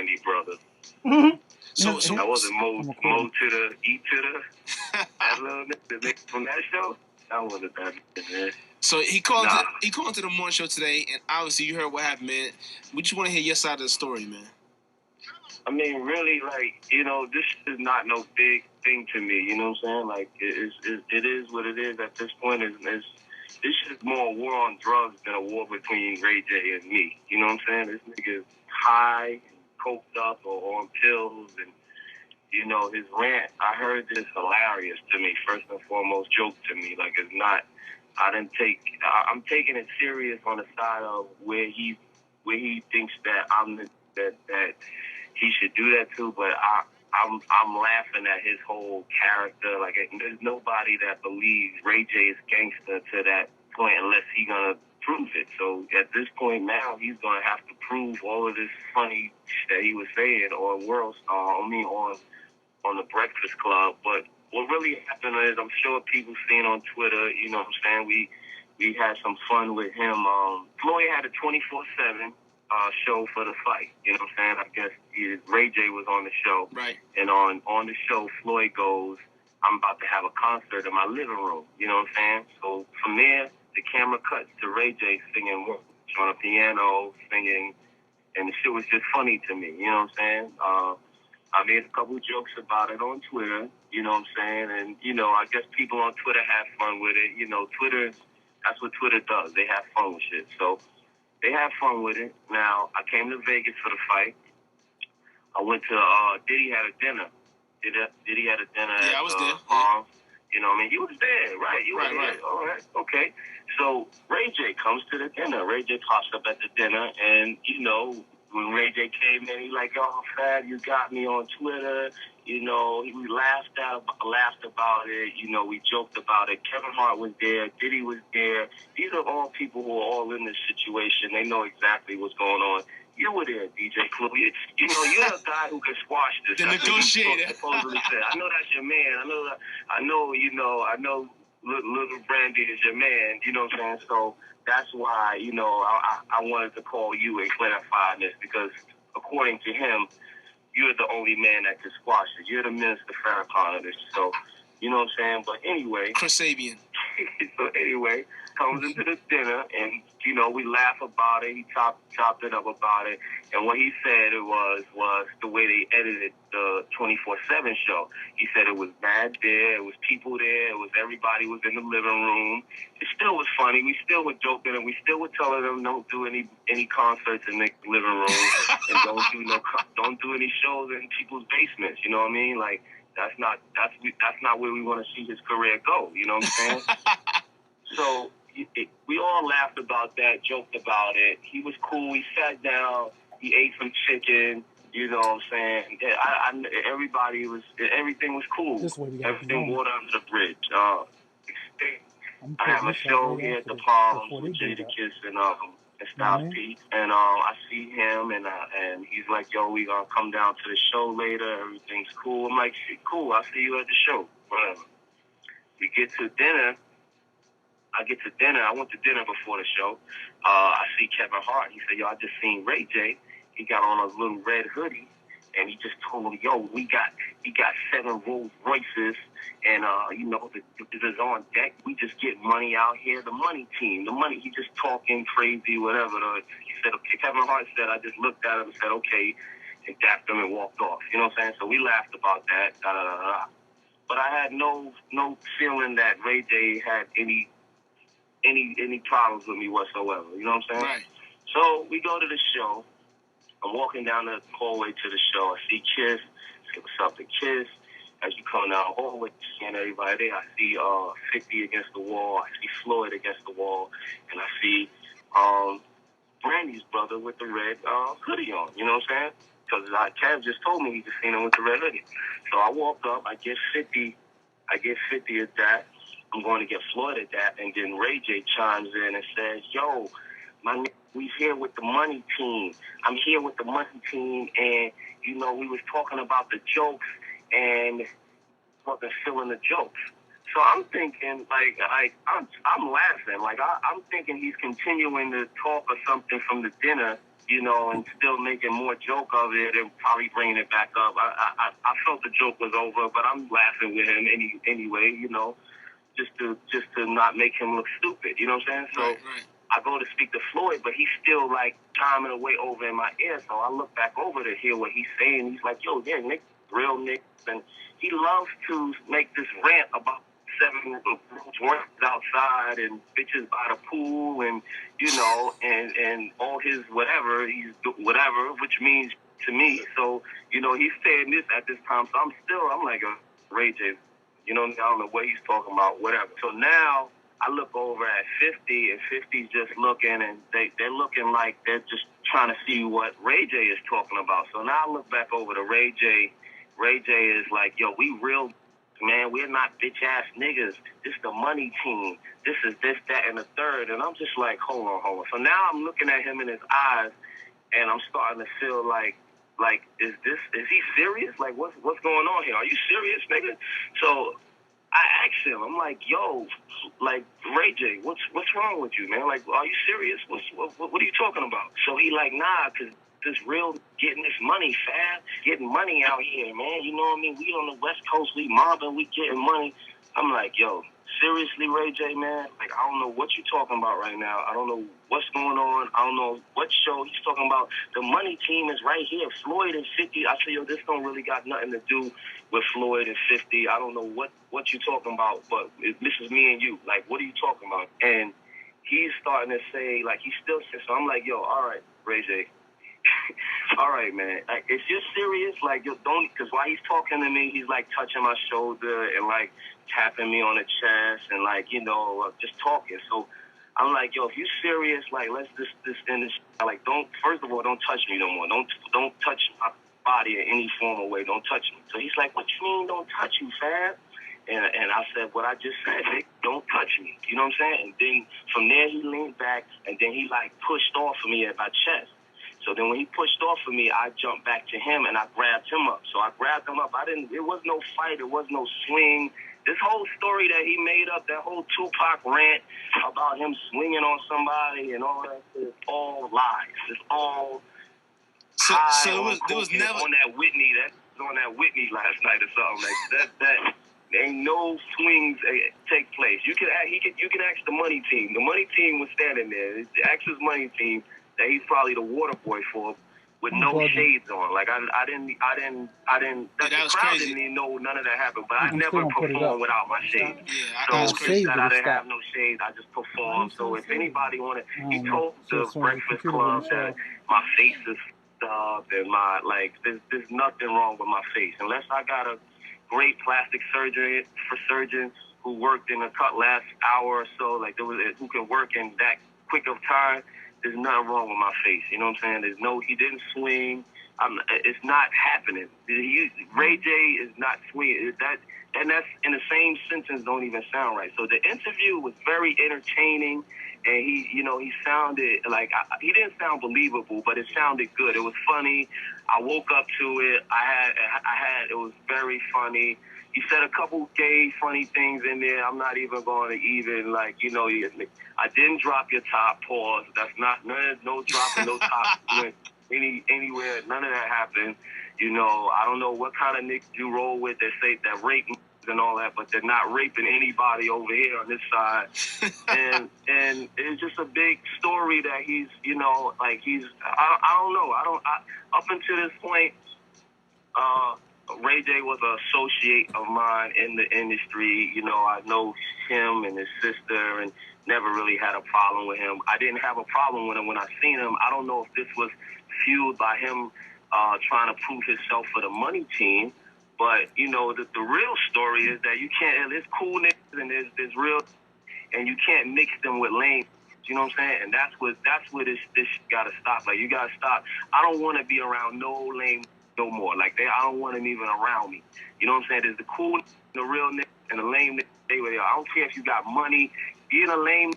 Brandy brother. Mm-hmm. So That wasn't Mo to the E to the that little nigga from that show. That wasn't that man. So he called into the morning show today, and obviously you heard what happened, man. We just want to hear your side of the story, man. I mean, really, like, this is not no big thing to me. You know what I'm saying? Like, it is what it is at this point. It's just more a war on drugs than a war between Ray J and me. You know what I'm saying? This nigga is high and coked up or on pills, and his rant. I heard this hilarious to me. First and foremost, joke to me. Like, it's not. I'm taking it serious on the side of where he thinks that that he should do that too, but I'm laughing at his whole character. Like, there's nobody that believes Ray J is gangster to that point unless he's gonna prove it. So at this point now, he's gonna have to prove all of this funny that he was saying on World Star. I mean, on the Breakfast Club. But what really happened is, I'm sure people seen on Twitter. You know what I'm saying? We had some fun with him. Floyd had a 24/7. Show for the fight. You know what I'm saying? I guess Ray J was on the show. Right. And on the show, Floyd goes, I'm about to have a concert in my living room. You know what I'm saying? So from there, the camera cuts to Ray J singing on a piano, singing, and the shit was just funny to me. You know what I'm saying? I made a couple jokes about it on Twitter. You know what I'm saying? And, I guess people on Twitter have fun with it. Twitter, that's what Twitter does. They have fun with shit. So they had fun with it. Now, I came to Vegas for the fight. I went to, Diddy had a dinner. Diddy had a dinner at I was there. Palms. You know what I mean? You was there, right? You were there. Right. All right. Okay. So Ray J comes to the dinner. Ray J pops up at the dinner, and, when Ray J came in, he like, oh, Fab, you got me on Twitter. We laughed about it. We joked about it. Kevin Hart was there. Diddy was there. These are all people who are all in this situation. They know exactly what's going on. You were there, DJ Clue. You're a guy who can squash this. The negotiator. Supposedly said. I know that's your man. I know Little Brandy is your man. You know what I'm saying? So that's why, I wanted to call you and clarify this, because according to him, you're the only man that can squash it. You're the Minister Farrakhan of this. So, you know what I'm saying? But anyway. Chris Sabian. So anyway, comes into the dinner, and, we laugh about it. He chopped it up about it. And what he said was the way they edited the 24/7 show. He said it was bad there. It was people there. Everybody was in the living room. It still was funny. We still were joking, and we still were telling them don't do any concerts in the living room, and don't do any shows in people's basements. You know what I mean? Like, that's not where we want to see his career go. You know what I'm saying? So we all laughed about that, joked about it. He was cool. He sat down. He ate some chicken. You know what I'm saying? Everything was cool. Everything water under the bridge. I have a show here at the Palms with Jadakiss and Styles P. And I see him, and he's like, yo, we gonna come down to the show later. Everything's cool. I'm like, cool. I'll see you at the show. Whatever. We get to dinner. I went to dinner before the show. I see Kevin Hart. He said, yo, I just seen Ray J. He got on a little red hoodie, and he just told me, yo, he got 7 Rolls Royces, and, it is on deck. We just get money out here. The money team, he just talking crazy, whatever. He said, okay, Kevin Hart said, I just looked at him and said, okay, and dapped him and walked off. You know what I'm saying? So we laughed about that. But I had no feeling that Ray J had any problems with me whatsoever. You know what I'm saying? Right. So we go to the show. I'm walking down the hallway to the show. I see Kiss. Say what's up to Kiss. As you come down the hallway, seeing everybody there, I see 50 against the wall. I see Floyd against the wall. And I see Brandy's brother with the red hoodie on. You know what I'm saying? Because Kev just told me he just seen him with the red hoodie. So I walk up. I get 50 at that. I'm going to get Floyd at that, and then Ray J chimes in and says, yo, we here with the money team. I'm here with the money team, and, we was talking about the jokes, and wasn't feeling the jokes. So I'm thinking, I'm laughing. I'm thinking he's continuing to talk or something from the dinner, and still making more joke of it and probably bringing it back up. I felt the joke was over, but I'm laughing with him anyway, just to not make him look stupid. You know what I'm saying? So right. I go to speak to Floyd, but he's still like chiming away over in my ear. So I look back over to hear what he's saying. He's like, "Yo, yeah, Nick, real Nick," and he loves to make this rant about 7 joints outside and bitches by the pool and and all his whatever which means to me. So he's saying this at this time. So I'm like Ray J. I don't know what he's talking about, whatever. So now I look over at 50, and 50's just looking, and they're looking like they're just trying to see what Ray J is talking about. So now I look back over to Ray J. Ray J is like, "Yo, we real, man. We're not bitch-ass niggas. This the money team. This is this, that, and the third." And I'm just like, hold on. So now I'm looking at him in his eyes, and I'm starting to feel like, is he serious? Like, what's going on here? Are you serious, nigga? So I asked him, I'm like, "Yo, like, Ray J, what's wrong with you, man? Like, are you serious? What are you talking about?" So he like, "Nah, cause this real getting this money, fast, getting money out here, man. You know what I mean? We on the West Coast, we mobbing, we getting money." I'm like, "Yo, seriously, Ray J, man? Like, I don't know what you're talking about right now. I don't know what's going on. I don't know what show he's talking about. The money team is right here. Floyd and 50. I said, "Yo, this don't really got nothing to do with Floyd and 50. I don't know what you're talking about, but this is me and you. Like, what are you talking about?" And he's starting to say, like, he's still saying, so I'm like, "Yo, all right, Ray J. All right, man. Like, if you're serious, like, you don't," because while he's talking to me, he's like touching my shoulder and like tapping me on the chest and like, just talking. So I'm like, "Yo, if you serious, like, let's this end this. Like, first of all, don't touch me no more. Don't touch my body in any form or way. Don't touch me." So he's like, "What you mean don't touch you, fam?" And I said what I just said, Nick, don't touch me. You know what I'm saying? And then from there he leaned back and then he like pushed off of me at my chest. So then when he pushed off of me, I jumped back to him and I grabbed him up. So I grabbed him up. It was no fight. It was no swing. This whole story that he made up, that whole Tupac rant about him swinging on somebody and all that, is all lies. It's all so there was never on that Whitney last night or something like that. Ain't no swings take place. You can ask the money team. The money team was standing there. Ask his money team that he's probably the water boy for, with no shades on. Like I didn't. The crowd didn't even know none of that happened. But I never performed without my shades. Yeah, so since that I didn't have no shades, I just performed. So if anybody wanted, he told the Breakfast Club that my face is up and my there's nothing wrong with my face unless I got a great plastic surgeon who worked in the last hour or so, who can work in that quick of time. There's nothing wrong with my face. You know what I'm saying? He didn't swing. It's not happening. Ray J is not swinging. And that's in the same sentence don't even sound right. So the interview was very entertaining, and he sounded like he didn't sound believable, but it sounded good. It was funny. I woke up to it. It was very funny. He said a couple gay funny things in there. I'm not even going to even I didn't drop your top, pause. That's not no dropping no top anywhere. None of that happened. I don't know what kind of niggas you roll with that say that rape and all that, but they're not raping anybody over here on this side. and it's just a big story that he's I don't know. Up until this point, Ray J was an associate of mine in the industry. I know him and his sister and never really had a problem with him. I didn't have a problem with him when I seen him. I don't know if this was fueled by him trying to prove himself for the money team. But, the real story is that you can't, there's cool niggas and there's real, and you can't mix them with lame. You know what I'm saying? And that's what this got to stop. Like, you got to stop. I don't want to be around no lame no more. Like, I don't want them even around me. You know what I'm saying? There's the cool, the real nigga, and the lame nigga. I don't care if you got money. Being a lame,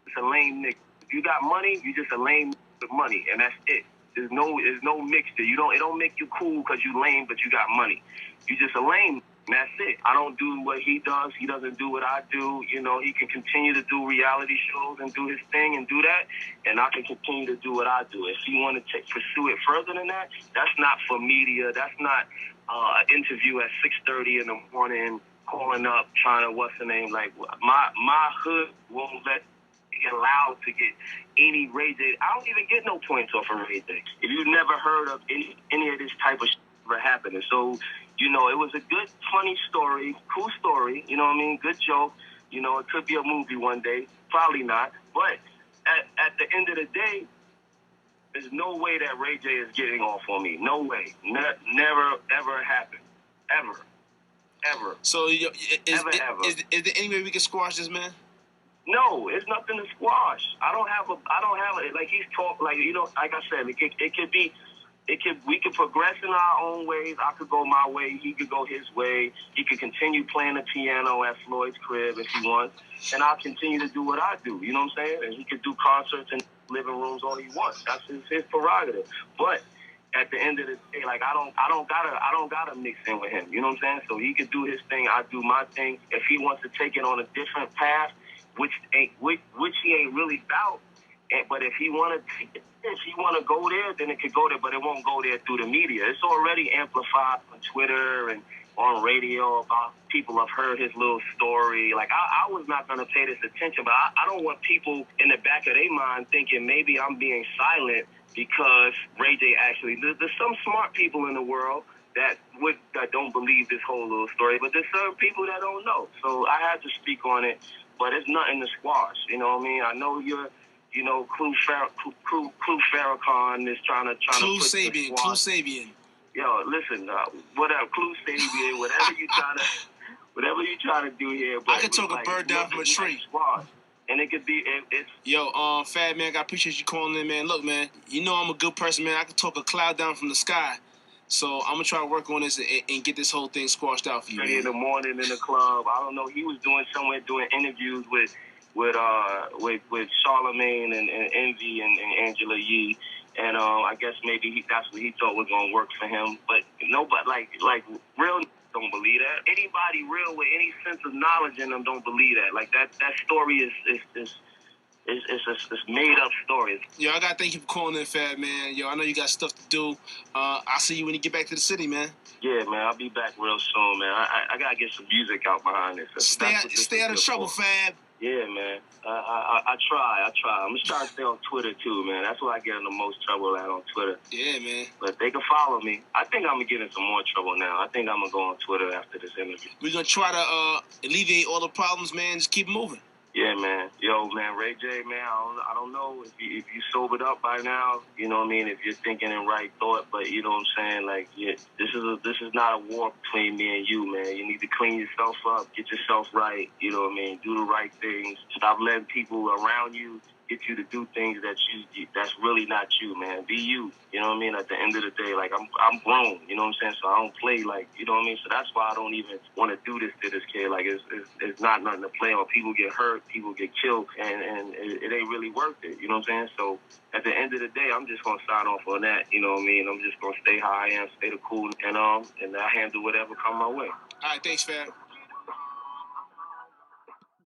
it's a lame nigga. If you got money, you just a lame with money, and that's it. There's no mixture. It don't make you cool because you lame, but you got money. You just a lame. And that's it. I don't do what he does. He doesn't do what I do. You know, he can continue to do reality shows and do his thing and do that, and I can continue to do what I do. If he want to pursue it further than that, that's not for media. That's not an interview at 6:30 in the morning, calling up, trying to, what's the name? Like, my hood won't let be allowed to get any Ray J. I don't even get no points off of Ray J. If you've never heard of any of this type of shit ever happening. So, you know, it was a good, funny story, cool story, you know what I mean? Good joke. You know, it could be a movie one day. Probably not. But at the end of the day, there's no way that Ray J is getting off on me. No way. Never, ever happened. Ever. Ever. So, is there any way we can squash this, man? No, it's nothing to squash. I don't have it. Like, he's talk, like, you know, like I said, we could progress in our own ways. I could go my way. He could go his way. He could continue playing the piano at Floyd's crib if he wants. And I'll continue to do what I do. You know what I'm saying? And he could do concerts in living rooms all he wants. That's his prerogative. But at the end of the day, like, I don't gotta mix in with him. You know what I'm saying? So he could do his thing. I do my thing. If he wants to take it on a different path, which he ain't really about, but if he want to go there, then it could go there, but it won't go there through the media. It's already amplified on Twitter and on radio about people have heard his little story. Like, I was not going to pay this attention, but I don't want people in the back of their mind thinking maybe I'm being silent because Ray J actually, there's some smart people in the world that don't believe this whole little story, but there's some people that don't know. So I had to speak on it, but it's nothing to squash. You know what I mean? I know you're, you know, Clue Farrakhan is trying to Clue put Sabian, Clue Sabian. Yo, listen, whatever, Clue Sabian, whatever you try to do here. But I could talk a bird down from a tree. And it could be, it's... Yo, Fat Man, I appreciate you calling in, man. Look, man, you know I'm a good person, man. I could talk a cloud down from the sky. So I'm going to try to work on this and get this whole thing squashed out for you, man. In the morning in the club, I don't know, he was doing interviews with Charlemagne and Envy and Angela Yee, and I guess maybe that's what he thought was gonna work for him. But nobody, like real don't believe that. Anybody real with any sense of knowledge in them don't believe that. Like that story is made up stories. Yo, I gotta thank you for calling in, Fat Man. Yo, I know you got stuff to do. I'll see you when you get back to the city, man. Yeah, man, I'll be back real soon, man. I gotta get some music out behind this. Stay out of trouble, Fab. Yeah, man. I try. I'm just trying to stay on Twitter, too, man. That's where I get in the most trouble at, on Twitter. Yeah, man. But they can follow me. I think I'm going to get in some more trouble now. I think I'm going to go on Twitter after this interview. We're going to try to alleviate all the problems, man. Just keep moving. Yeah, man. Yo, man, Ray J, man, I don't know if you sobered up by now, you know what I mean, if you're thinking in right thought, but you know what I'm saying, like, yeah, this is not a war between me and you, man. You need to clean yourself up, get yourself right, you know what I mean, do the right things, stop letting people around you get you to do things that's really not you, man. Be you, you know what I mean? At the end of the day, like, I'm grown, you know what I'm saying? So I don't play, like, you know what I mean? So that's why I don't even want to do this to this kid. Like, it's not nothing to play on. People get hurt, people get killed, and it ain't really worth it, you know what I'm saying? So at the end of the day, I'm just going to sign off on that, you know what I mean? I'm just going to stay how I am, stay the cool, and I handle whatever come my way. All right, thanks, fam.